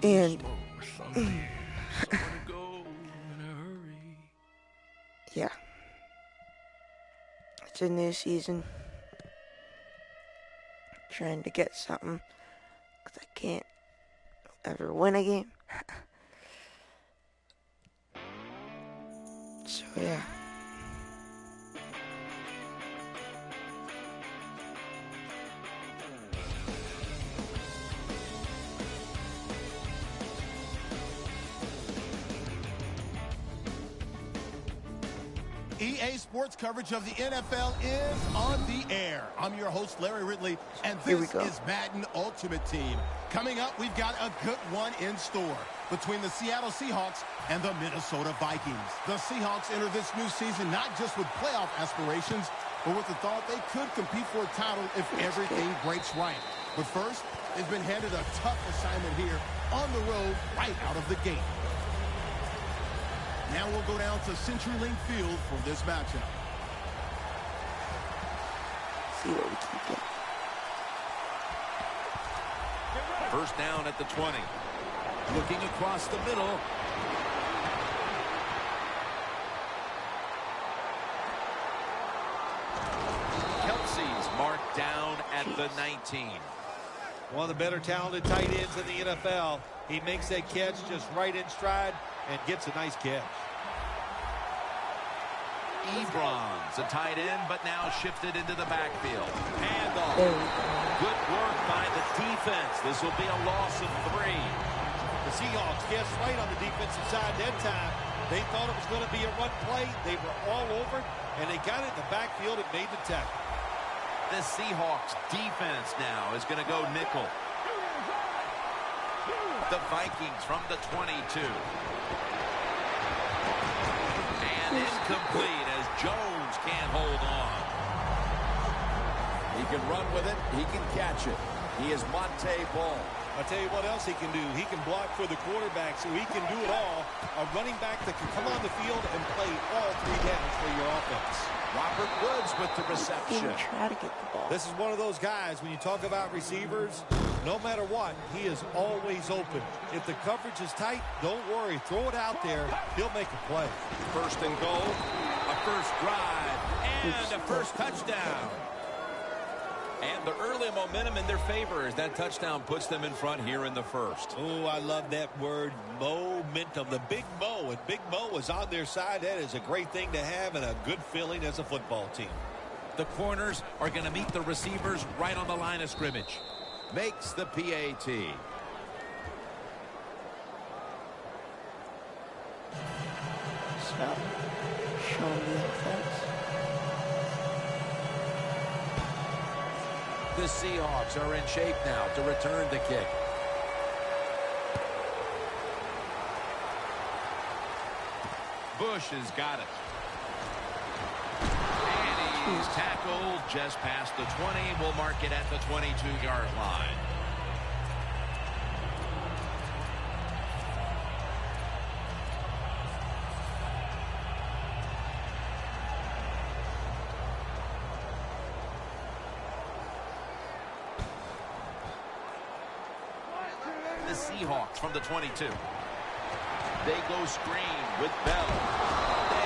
And yeah, it's a new season. Trying to get something because I can't ever win a game. So yeah. EA Sports coverage of the NFL is on the air. I'm your host, Larry Ridley, and this is Madden Ultimate Team. Coming up, we've got a good one in store between the Seattle Seahawks and the Minnesota Vikings. The Seahawks enter this new season not just with playoff aspirations, but with the thought they could compete for a title if everything breaks right. But first, they've been handed a tough assignment here on the road right out of the gate. Now we'll go down to CenturyLink Field for this matchup. See what we can get. First down at the 20. Looking across the middle. Kelsey's marked down at the 19. One of the better talented tight ends in the NFL. He makes that catch just right in stride and gets a nice catch. Ebron's a tight end, but now shifted into the backfield. Handoff. Good work by the defense. This will be a loss of 3. The Seahawks guessed right on the defensive side that time. They thought it was going to be a run play. They were all over, and they got it in the backfield and made the tackle. The Seahawks defense now is going to go nickel. The Vikings from the 22. And incomplete as Jones can't hold on. He can run with it. He can catch it. He is Monte Ball. I'll tell you what else he can do. He can block for the quarterback, so he can do it all. A running back that can come on the field and play all 3 downs for your offense. Robert Woods with the reception. Try to get the ball. This is one of those guys, when you talk about receivers, no matter what, he is always open. If the coverage is tight, don't worry. Throw it out there. He'll make a play. First and goal, a first drive, and a first touchdown. And the early momentum in their favor as that touchdown puts them in front here in the first. Oh, I love that word, momentum. The Big Mo, and Big Mo is on their side. That is a great thing to have and a good feeling as a football team. The corners are going to meet the receivers right on the line of scrimmage. Makes the PAT. So, show me the offense. The Seahawks are in shape now to return the kick. Bush has got it. And he's tackled just past the 20. We'll mark it at the 22-yard line. the Seahawks from the 22. They go screen with Bell.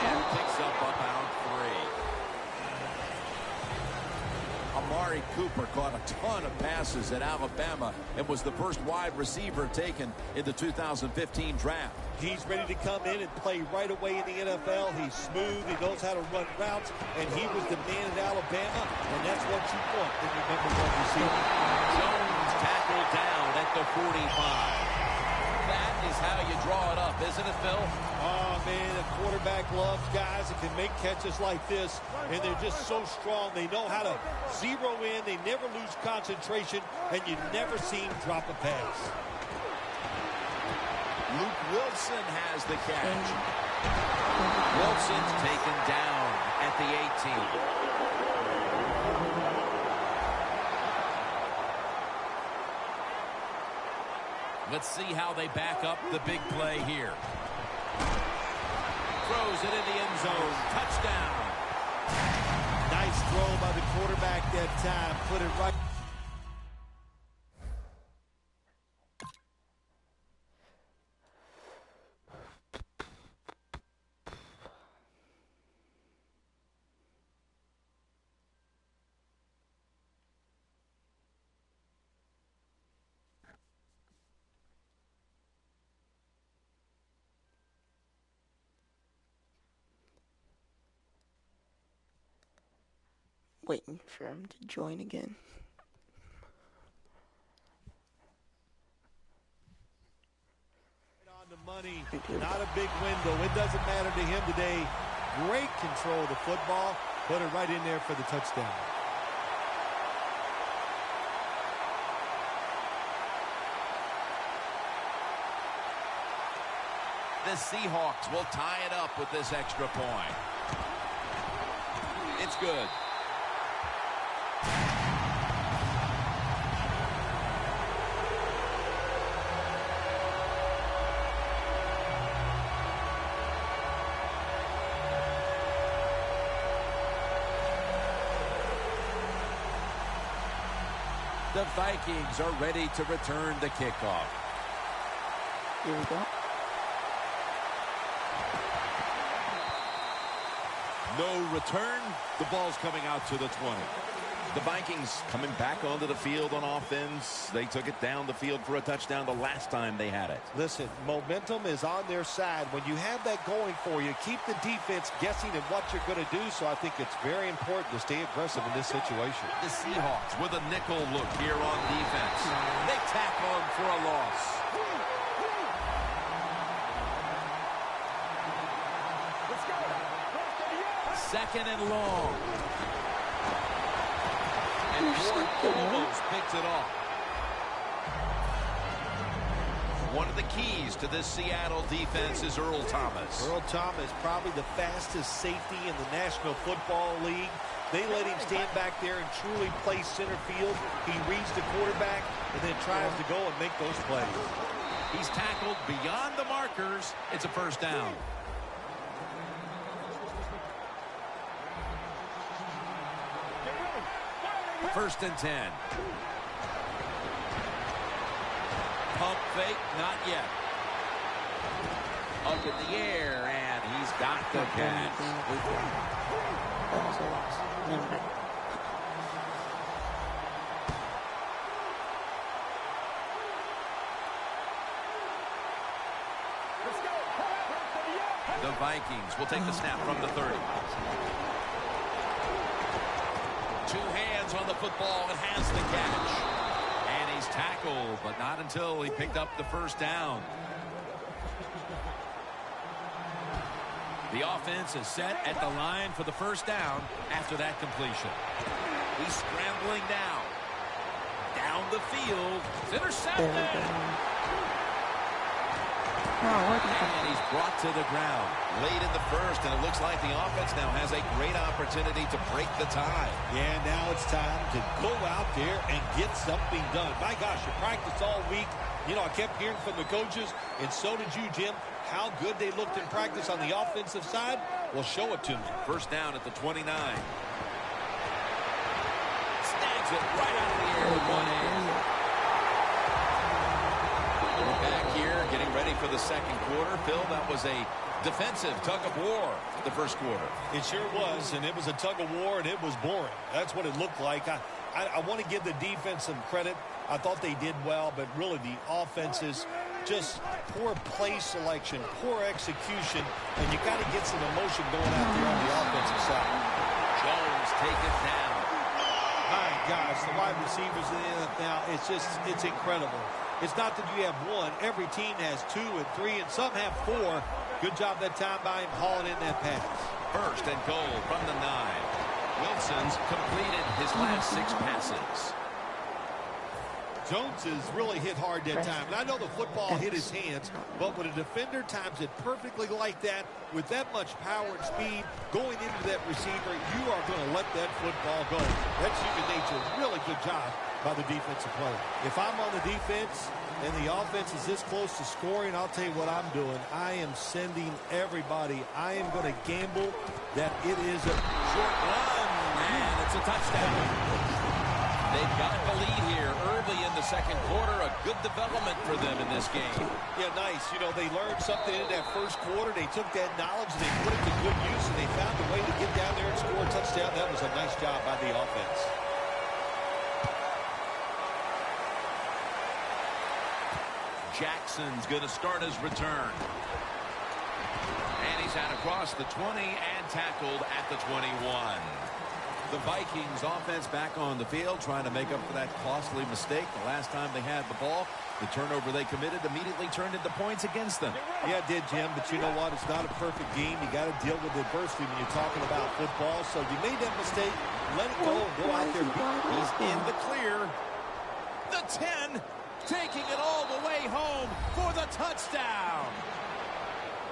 And picks up about 3. Amari Cooper caught a ton of passes at Alabama and was the first wide receiver taken in the 2015 draft. He's ready to come in and play right away in the NFL. He's smooth. He knows how to run routes. And he was the man at Alabama. And that's what you want in your number 1 receiver. Jones tackled down at the 45. That is how you draw it up, isn't it, Phil? Oh, man, a quarterback loves guys that can make catches like this, and they're just so strong. They know how to zero in. They never lose concentration, and you never see him drop a pass. Luke Wilson has the catch. Wilson's taken down at the 18. Let's see how they back up the big play here. Throws it in the end zone. Touchdown. Nice throw by the quarterback that time. Put it right. waiting for him to join again. On the money, not a big window. It doesn't matter to him today. Great control of the football. Put it right in there for the touchdown. The Seahawks will tie it up with this extra point. It's good. The Vikings are ready to return the kickoff. Here we go. No return. The ball's coming out to the 20. The Vikings coming back onto the field on offense. They took it down the field for a touchdown the last time they had it. Listen, momentum is on their side. When you have that going for you, keep the defense guessing at what you're going to do. So I think it's very important to stay aggressive in this situation. The Seahawks with a nickel look here on defense. They tackle him for a loss. Second and long. And Ward almost picks it off. One of the keys to this Seattle defense is Earl Thomas. Earl Thomas, probably the fastest safety in the National Football League. They let him stand back there and truly play center field. He reads the quarterback and then tries to go and make those plays. He's tackled beyond the markers. It's a first down. First and 10. Pump fake, not yet. Up in the air, and he's got the catch. That was a loss. The Vikings will take the snap from the 30. Two hands on the football and has the catch. And he's tackled, but not until he picked up the first down. The offense is set at the line for the first down after that completion. He's scrambling now. Down the field. It's intercepted. And he's brought to the ground late in the first, and it looks like the offense now has a great opportunity to break the tie. Yeah, now it's time to go out there and get something done. My gosh, you practiced all week. You know, I kept hearing from the coaches, and so did you, Jim, how good they looked in practice on the offensive side. Well, show it to me. First down at the 29. Snags it right out of the air with one hand. We're back here getting ready for the second quarter. Phil, that was a defensive tug of war the first quarter. It sure was, and it was a tug of war, and it was boring. That's what it looked like. I want to give the defense some credit. I thought they did well, but really the offenses, just poor play selection, poor execution, and you got to get some emotion going out there on the offensive side. Jones taken down. My gosh, the wide receivers in the NFL, it's incredible. It's not that you have one. Every team has 2 and 3, and some have 4. Good job that time by him hauling in that pass. First and goal from the 9. Wilson's completed his last 6 passes. Jones has really hit hard that time. And I know the football hit his hands, but when a defender times it perfectly like that, with that much power and speed going into that receiver, you are going to let that football go. That's human nature. Really good job by the defensive player. If I'm on the defense and the offense is this close to scoring, I'll tell you what I'm doing. I am sending everybody. I am going to gamble that it is a short run. And it's a touchdown. They've got the lead here early in the second quarter. A good development for them in this game. Yeah, nice. You know, they learned something in that first quarter. They took that knowledge and they put it to good use, and they found a way to get down there and score a touchdown. That was a nice job by the offense. Jackson's going to start his return. And he's out across the 20 and tackled at the 21. The Vikings offense back on the field trying to make up for that costly mistake. The last time they had the ball, the turnover they committed immediately turned into points against them. Yeah, it did, Jim, but you know what? It's not a perfect game. You got to deal with adversity when you're talking about football. So you made that mistake, let it go, and go out there and beat. He's in the clear. The 10, taking it all the way home for the touchdown.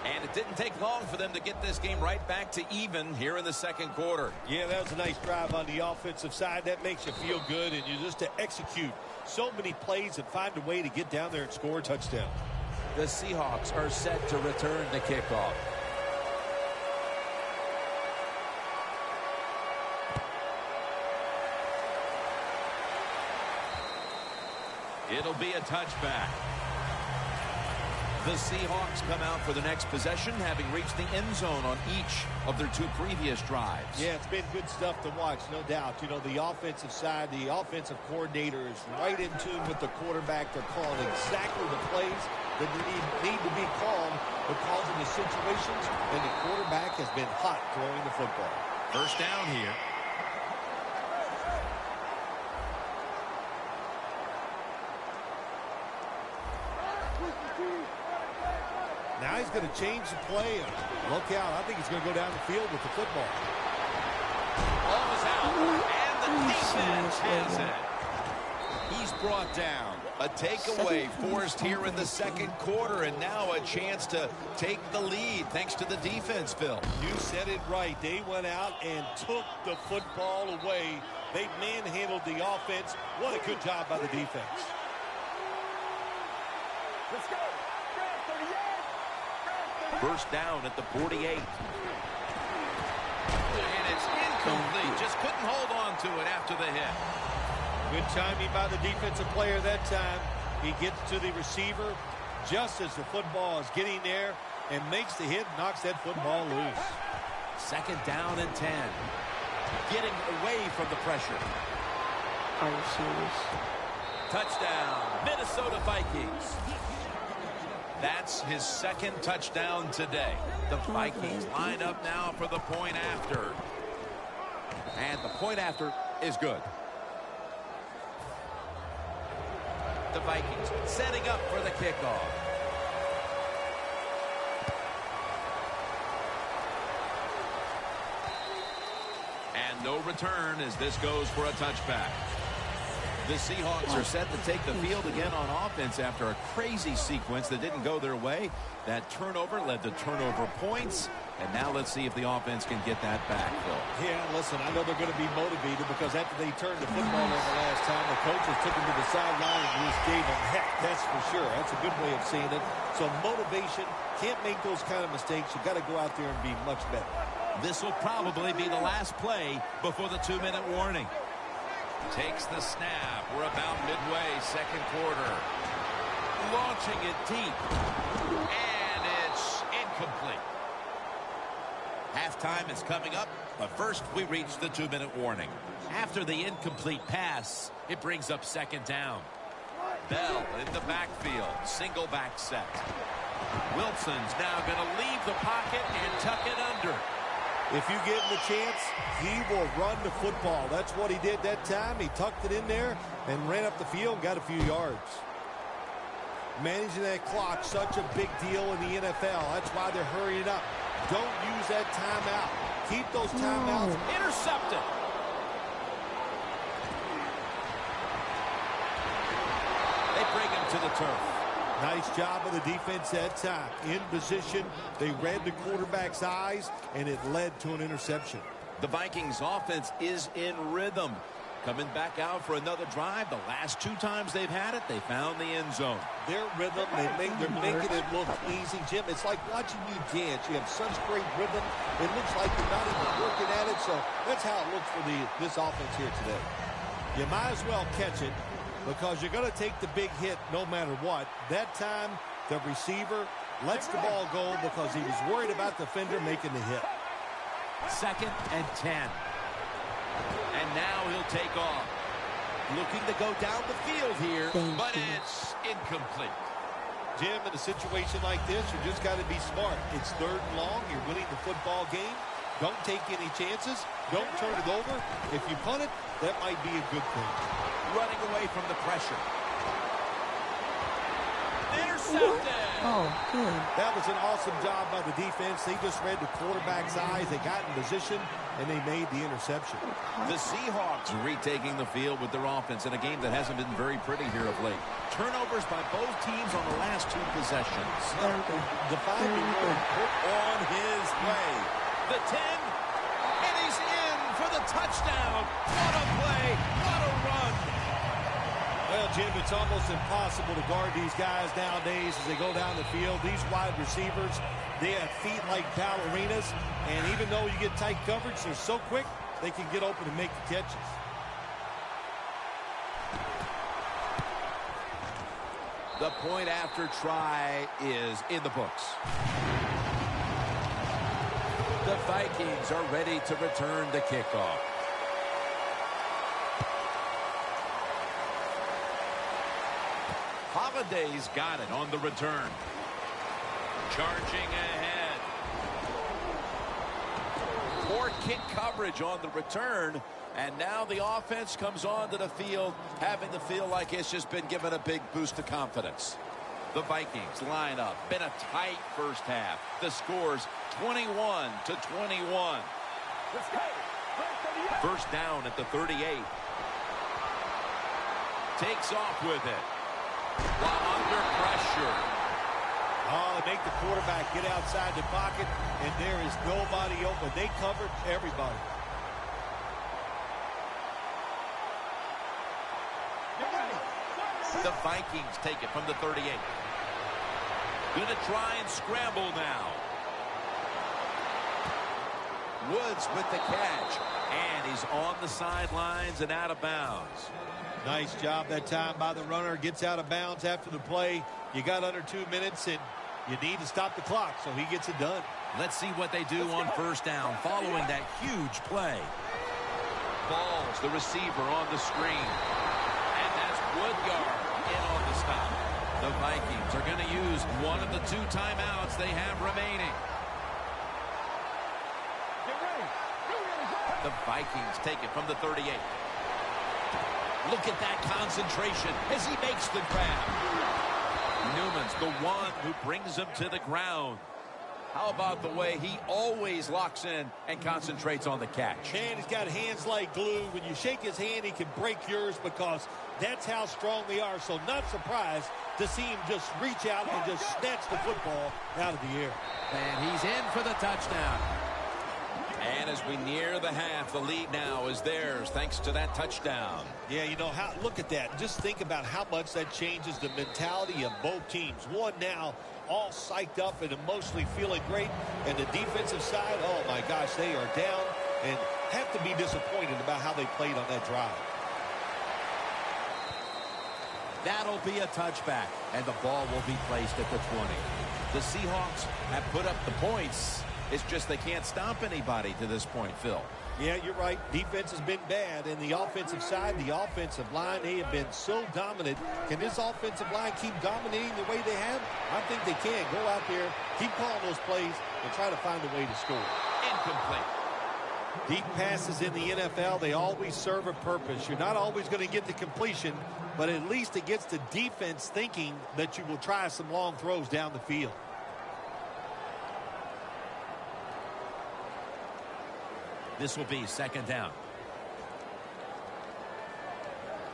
And it didn't take long for them to get this game right back to even here in the second quarter. Yeah, that was a nice drive on the offensive side. That makes you feel good, and you just to execute so many plays and find a way to get down there and score a touchdown. The Seahawks are set to return the kickoff. It'll be a touchback. The Seahawks come out for the next possession, having reached the end zone on each of their two previous drives. Yeah, it's been good stuff to watch, no doubt. You know, the offensive side, the offensive coordinator is right in tune with the quarterback. They're calling exactly the plays that need to be called because of the situations, and the quarterback has been hot throwing the football. First down here. Now he's going to change the play. And look out. I think he's going to go down the field with the football. Ball is out, and the defense has it. He's brought down. A takeaway forced here in the second quarter, and now a chance to take the lead thanks to the defense, Phil. You said it right. They went out and took the football away. They manhandled the offense. What a good job by the defense. Let's go. First down at the 48. And it's incomplete. Just couldn't hold on to it after the hit. Good timing by the defensive player that time. He gets to the receiver just as the football is getting there and makes the hit, knocks that football loose. Second down and 10. Getting away from the pressure. Are you serious? Touchdown, Minnesota Vikings. That's his second touchdown today. The Vikings line up now for the point after. And the point after is good. The Vikings setting up for the kickoff. And no return as this goes for a touchback. The Seahawks are set to take the field again on offense after a crazy sequence that didn't go their way. That turnover led to turnover points. And now let's see if the offense can get that back, Phil. Yeah, listen, I know they're going to be motivated because after they turned the football over last time, the coaches took them to the sideline and just gave them heck, that's for sure. That's a good way of saying it. So motivation, can't make those kind of mistakes. You've got to go out there and be much better. This will probably be the last play before the 2-minute warning. Takes the snap. We're about midway, second quarter. Launching it deep. And it's incomplete. Halftime is coming up, but first we reach the 2-minute warning. After the incomplete pass, it brings up second down. Bell in the backfield, single back set. Wilson's now going to leave the pocket and tuck it under. If you give him a chance, he will run the football. That's what he did that time. He tucked it in there and ran up the field and got a few yards. Managing that clock, such a big deal in the NFL. That's why they're hurrying up. Don't use that timeout. Keep those timeouts. Intercepted. They bring him to the turf. Nice job of the defense that time. In position, they read the quarterback's eyes, and it led to an interception. The Vikings offense is in rhythm. Coming back out for another drive. The last two times they've had it, they found the end zone. Their rhythm, they're making it look easy, Jim. It's like watching you dance. You have such great rhythm. It looks like you're not even working at it. So that's how it looks for this offense here today. You might as well catch it because you're going to take the big hit no matter what. That time, the receiver lets the ball go because he was worried about the defender making the hit. Second and 10. And now he'll take off. Looking to go down the field here, but it's incomplete. Jim, in a situation like this, you just got to be smart. It's third and long. You're winning the football game. Don't take any chances. Don't turn it over. If you punt it, that might be a good thing. Running away from the pressure. Intercepted. Oh, good. That was an awesome job by the defense. They just read the quarterback's eyes. They got in position, and they made the interception. The Seahawks retaking the field with their offense in a game that hasn't been very pretty here of late. Turnovers by both teams on the last 2 possessions. The 5-yard put on his way. The 10, and he's in for the touchdown. What a play. What a run. Well, Jim, it's almost impossible to guard these guys nowadays as they go down the field. These wide receivers, they have feet like ballerinas, and even though you get tight coverage, they're so quick, they can get open and make the catches. The point after try is in the books. The Vikings are ready to return the kickoff. Holiday's got it on the return. Charging ahead. Poor kick coverage on the return. And now the offense comes onto the field, having to feel like it's just been given a big boost of confidence. The Vikings line up. Been a tight first half. The score's 21-21. First down at the 38. Takes off with it. While under pressure. Oh, they make the quarterback get outside the pocket, and there is nobody open. They covered everybody. The Vikings take it from the 38. Gonna try and scramble now. Woods with the catch. And he's on the sidelines and out of bounds. Nice job that time by the runner. Gets out of bounds after the play. You got under 2 minutes, and you need to stop the clock, so he gets it done. Let's see what they do on first down following that huge play. Balls the receiver on the screen. And that's Woodyard in on the stop. The Vikings are going to use one of the 2 timeouts they have remaining. The Vikings take it from the 38. Look at that concentration as he makes the grab. Newman's the one who brings him to the ground. How about the way he always locks in and concentrates on the catch? Man, he's got hands like glue. When you shake his hand, he can break yours because that's how strong they are. So not surprised to see him just reach out and just snatch the football out of the air. And he's in for the touchdown. And as we near the half, the lead now is theirs thanks to that touchdown. Yeah, you know, look at that. Just think about how much that changes the mentality of both teams. One now all psyched up and emotionally feeling great. And the defensive side, oh my gosh, they are down and have to be disappointed about how they played on that drive. That'll be a touchback, and the ball will be placed at the 20. The Seahawks have put up the points. It's just they can't stop anybody to this point, Phil. Yeah, you're right. Defense has been bad. And the offensive side, the offensive line, they have been so dominant. Can this offensive line keep dominating the way they have? I think they can. Go out there, keep calling those plays, and try to find a way to score. Incomplete. Deep passes in the NFL, they always serve a purpose. You're not always going to get the completion, but at least it gets the defense thinking that you will try some long throws down the field. This will be second down.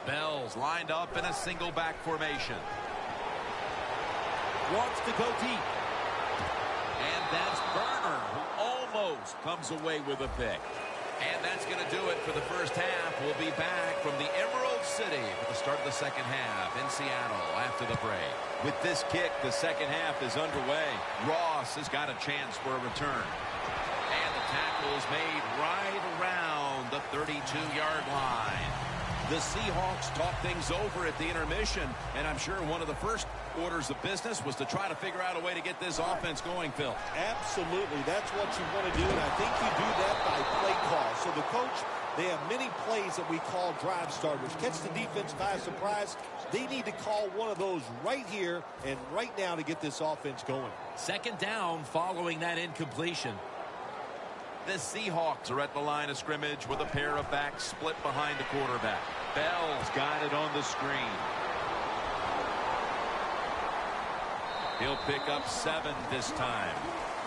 Bell's lined up in a single back formation. Wants to go deep. And that's Burner, who almost comes away with a pick. And that's going to do it for the first half. We'll be back from the Emerald City for the start of the second half in Seattle after the break. With this kick, the second half is underway. Ross has got a chance for a return. And the tackle is made right around the 32-yard line. The Seahawks talk things over at the intermission, and I'm sure one of the first orders of business was to try to figure out a way to get this offense going, Phil. Absolutely. That's what you want to do, and I think you do that by play call. So the coach, they have many plays that we call drive starters. Catch the defense by surprise. They need to call one of those right here and right now to get this offense going. Second down following that incompletion. The Seahawks are at the line of scrimmage with a pair of backs split behind the quarterback. Bell's got it on the screen. He'll pick up 7 this time.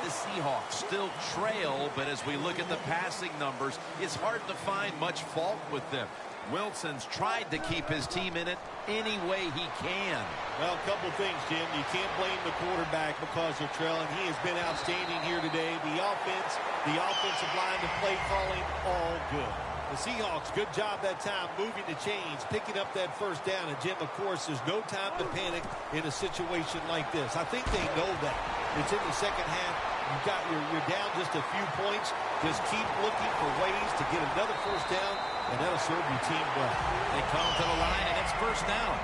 The Seahawks still trail, but as we look at the passing numbers, it's hard to find much fault with them. Wilson's tried to keep his team in it any way he can. Well, a couple things, Jim. You can't blame the quarterback because they're trailing. He has been outstanding here today. The offense, the offensive line, the play calling, all good. The Seahawks, good job that time moving the chains, picking up that first down. And, Jim, of course, there's no time to panic in a situation like this. I think they know that. It's in the second half. You're down just a few points. Just keep looking for ways to get another first down, and that'll serve your team well. They come to the line, and it's first down.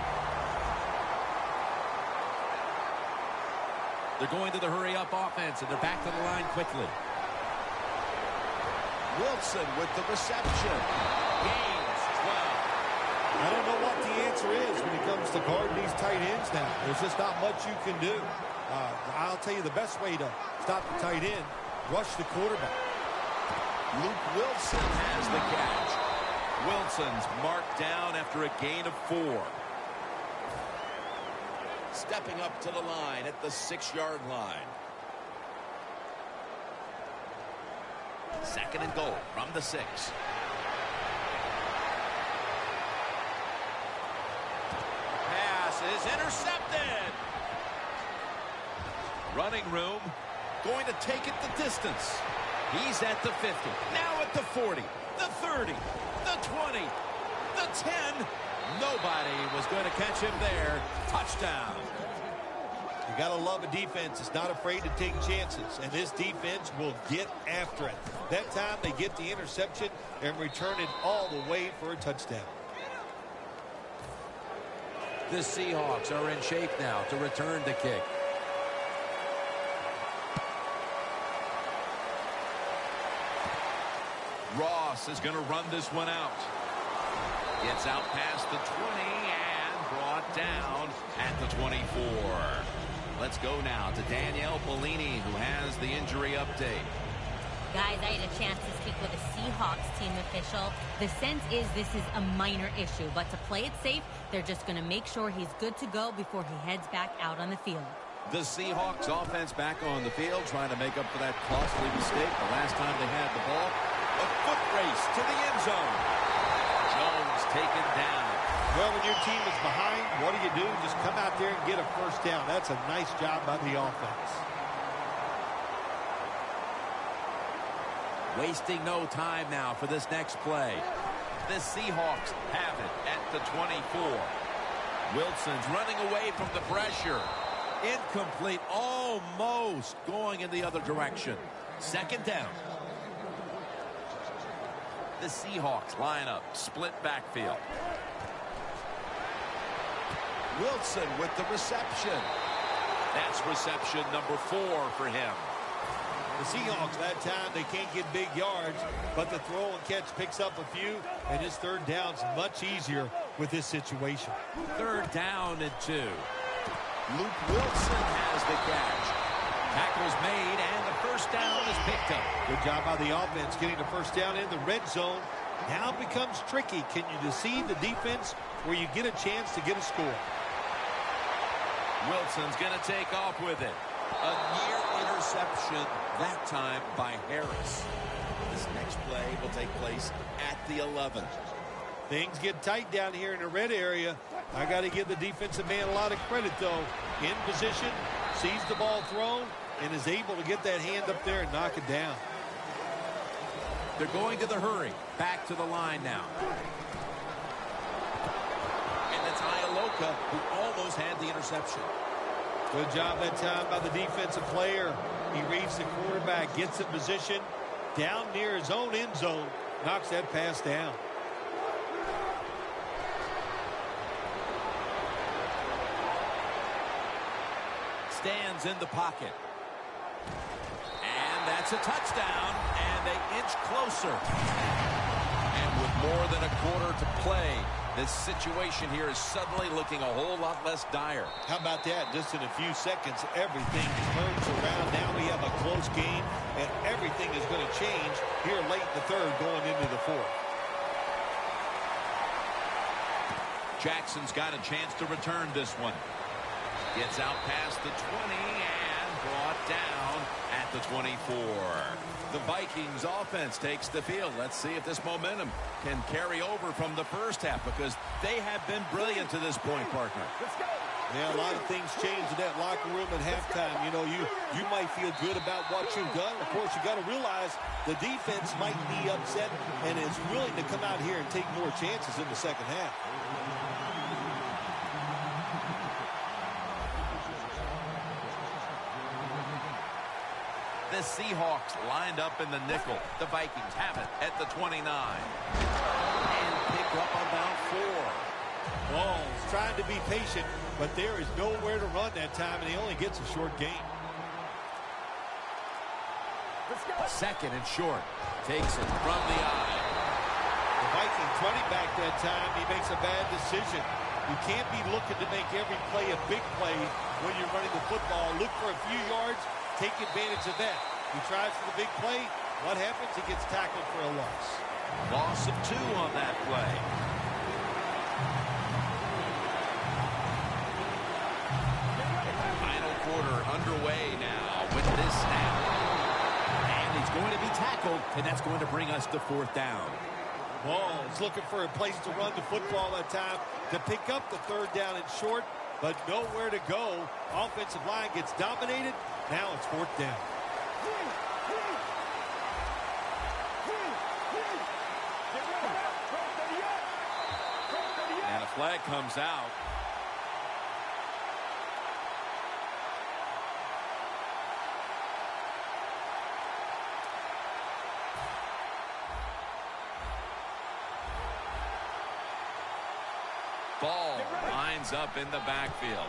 They're going to the hurry-up offense, and they're back to the line quickly. Wilson with the reception. Gains 12. I don't know what the answer is when it comes to guarding these tight ends now. There's just not much you can do. I'll tell you the best way to stop the tight end, rush the quarterback. Luke Wilson has the catch. Wilson's marked down after a gain of 4. Stepping up to the line at the 6-yard line. 2nd and goal from the 6. Pass is intercepted. Running room, going to take it the distance. He's at the 50, now at the 40, the 30, the 20, the 10. Nobody was going to catch him there. Touchdown. You got to love a defense that's not afraid to take chances, and this defense will get after it. That time they get the interception and return it all the way for a touchdown. The Seahawks are in shape now to return the kick. Ross is going to run this one out. Gets out past the 20 and brought down at the 24. Let's go now to Danielle Bellini, who has the injury update. Guys, I had a chance to speak with a Seahawks team official. The sense is this is a minor issue, but to play it safe, they're just going to make sure he's good to go before he heads back out on the field. The Seahawks offense back on the field, trying to make up for that costly mistake the last time they had the ball. A foot race to the end zone. Jones taken down. Well, when your team is behind, what do? Just come out there and get a first down. That's a nice job by the offense. Wasting no time now for this next play. The Seahawks have it at the 24. Wilson's running away from the pressure. Incomplete, almost going in the other direction. 2nd down. The Seahawks line up, split backfield. Wilson with the reception. That's reception number 4 for him. The Seahawks, that time, they can't get big yards, but the throw and catch picks up a few, and his 3rd down's much easier with this situation. 3rd down and 2. Luke Wilson has the catch. Tackle's made, and the first down is picked up. Good job by the offense getting the first down in the red zone. Now it becomes tricky. Can you deceive the defense where you get a chance to get a score? Wilson's going to take off with it. A near interception, that time by Harris. This next play will take place at the 11. Things get tight down here in the red area. I got to give the defensive man a lot of credit, though. In position, sees the ball thrown, and is able to get that hand up there and knock it down. They're going to the hurry. Back to the line now. And it's Ialoka who almost had the interception. Good job that time by the defensive player. He reads the quarterback, gets in position, down near his own end zone, knocks that pass down. Stands in the pocket. And that's a touchdown, and they inch closer. And with more than a quarter to play, This situation here is suddenly looking a whole lot less dire. How about that? Just in a few seconds, everything turns around. Now we have a close game, and everything is going to change here late in the third going into the fourth. Jackson's got a chance to return this one. Gets out past the 20 and brought down at the 24. The Vikings offense takes the field. Let's see if this momentum can carry over from the first half, because they have been brilliant to this point, partner. Yeah, a lot of things changed in that locker room at halftime. You know, you might feel good about what you've done. Of course, you got to realize the defense might be upset and is willing to come out here and take more chances in the second half. The Seahawks lined up in the nickel. The Vikings have it at the 29. And pick up about 4. Ball's trying to be patient, but there is nowhere to run that time, and he only gets a short gain. Second and short. Takes it from the eye. The Vikings running back that time, he makes a bad decision. You can't be looking to make every play a big play when you're running the football. Look for a few yards. Take advantage of that. He tries for the big play. What happens? He gets tackled for a loss. Loss of 2 on that play. Final quarter underway now with this snap. And he's going to be tackled, and that's going to bring us to 4th down. Ball's looking for a place to run the football that time to pick up the 3rd down and short, but nowhere to go. Offensive line gets dominated. Now it's 4th down. And a flag comes out. Ball lines up in the backfield.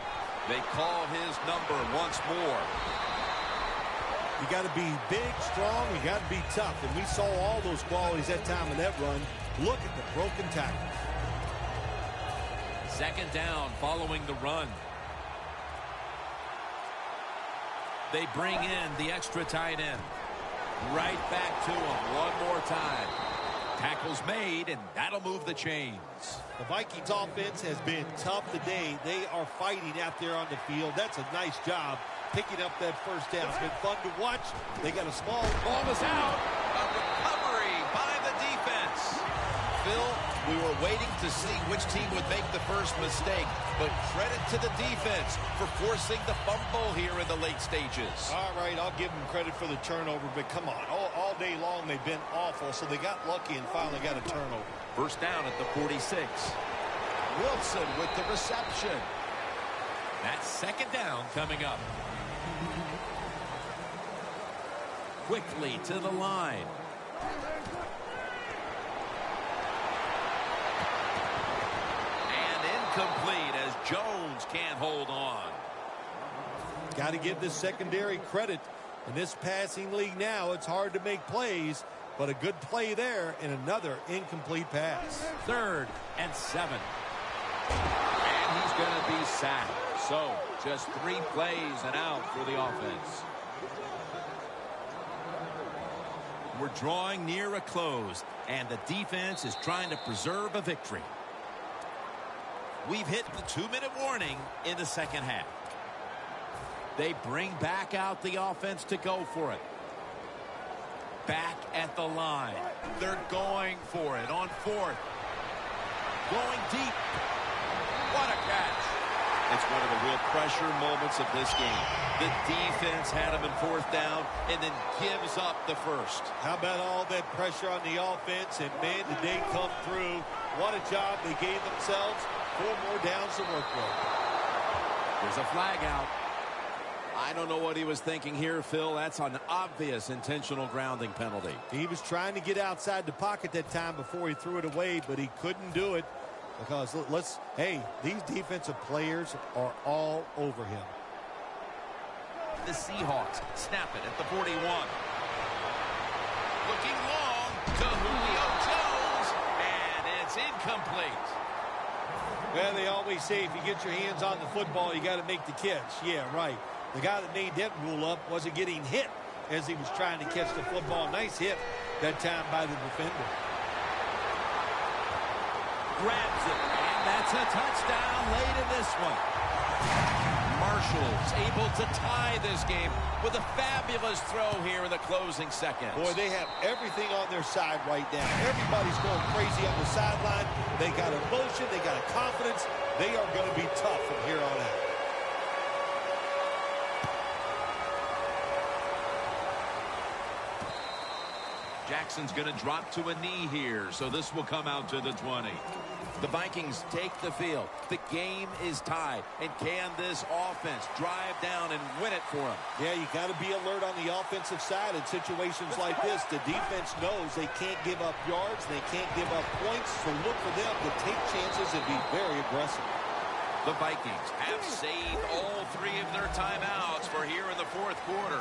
They call his number once more. You got to be big, strong, you got to be tough. And we saw all those qualities that time in that run. Look at the broken tackle. 2nd down following the run. They bring in the extra tight end. Right back to him one more time. Tackles made, and that'll move the chains. The Vikings offense has been tough today. They are fighting out there on the field. That's a nice job picking up that 1st down. It's been fun to watch. They got a small ball is out. A recovery by the defense. Phil, we were waiting to see which team would make the first mistake, but credit to the defense for forcing the fumble here in the late stages. All right, I'll give them credit for the turnover, but come on. All day long they've been awful, so they got lucky and finally got a turnover. 1st down at the 46. Wilson with the reception. That's 2nd down coming up. Quickly to the line. Complete as Jones can't hold on. Got to give this secondary credit. In this passing league now, it's hard to make plays, but a good play there and another incomplete pass. 3rd and 7. And he's going to be sacked. So just 3 plays and out for the offense. We're drawing near a close, and the defense is trying to preserve a victory. We've hit the 2-minute warning in the 2nd half. They bring back out the offense to go for it. Back at the line. They're going for it on 4th. Going deep. What a catch. It's one of the real pressure moments of this game. The defense had them in 4th down and then gives up the 1st. How about all that pressure on the offense? And, man, did they come through. What a job they gave themselves. 4 more downs to work with. There's a flag out. I don't know what he was thinking here, Phil. That's an obvious intentional grounding penalty. He was trying to get outside the pocket that time before he threw it away, but he couldn't do it because these defensive players are all over him. The Seahawks snap it at the 41. Looking long to Julio Jones, and it's incomplete. Well, they always say if you get your hands on the football, you got to make the catch. Yeah, right. The guy that made that rule up wasn't getting hit as he was trying to catch the football. Nice hit that time by the defender. Grabs it, and that's a touchdown late in this one. Marshall's able to tie this game with a fabulous throw here in the closing seconds. Boy, they have everything on their side right now. Everybody's going crazy on the sideline. They got emotion. They got confidence. They are going to be tough from here on out. Jackson's going to drop to a knee here, so this will come out to the 20. The Vikings take the field. The game is tied. And can this offense drive down and win it for them? Yeah, you got to be alert on the offensive side in situations like this. The defense knows they can't give up yards. They can't give up points. So look for them to take chances and be very aggressive. The Vikings have saved all 3 of their timeouts for here in the fourth quarter.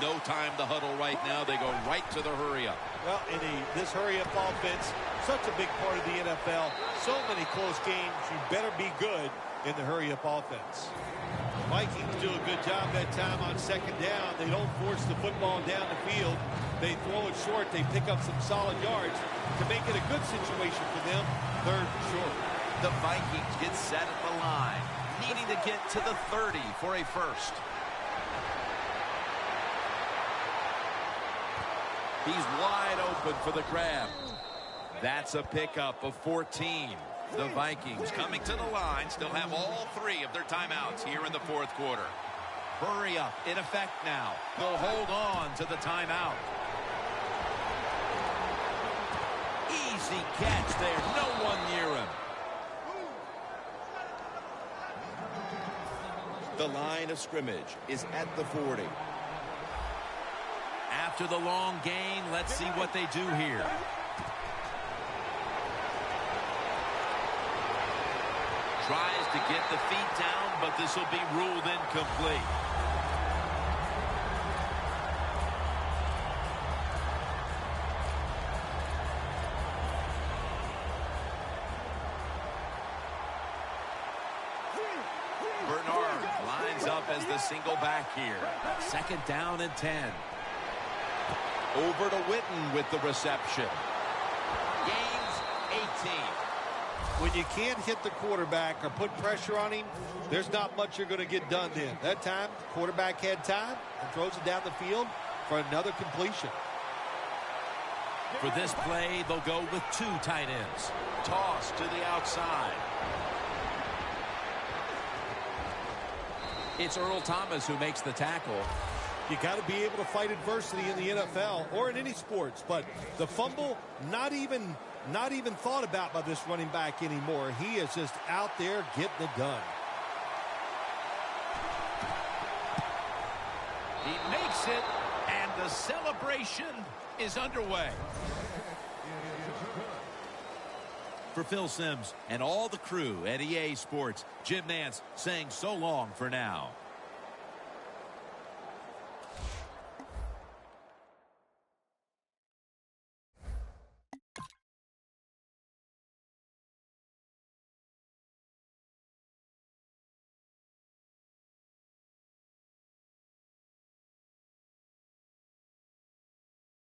No time to huddle right now. They go right to the hurry-up. Well, in this hurry-up offense, such a big part of the NFL. So many close games. You better be good in the hurry-up offense. Vikings do a good job that time on second down. They don't force the football down the field. They throw it short. They pick up some solid yards to make it a good situation for them. Third and short. The Vikings get set at the line, needing to get to the 30 for a first. He's wide open for the grab. That's a pickup of 14. The Vikings coming to the line still have all 3 of their timeouts here in the fourth quarter. Hurry up in effect now. They'll hold on to the timeout. Easy catch there. No one near him. The line of scrimmage is at the 40. After the long gain, let's see what they do here. Tries to get the feet down, but this will be ruled incomplete. Bernard lines up as the single back here. Second down and 10. Over to Witten with the reception. Gains 18. When you can't hit the quarterback or put pressure on him, there's not much you're going to get done then. That time, the quarterback had time and throws it down the field for another completion. For this play, they'll go with 2 tight ends. Toss to the outside. It's Earl Thomas who makes the tackle. You got to be able to fight adversity in the NFL or in any sports, but the fumble, not even thought about by this running back anymore. He is just out there getting it done. He makes it, and the celebration is underway. For Phil Simms and all the crew at EA Sports, Jim Nantz saying so long for now.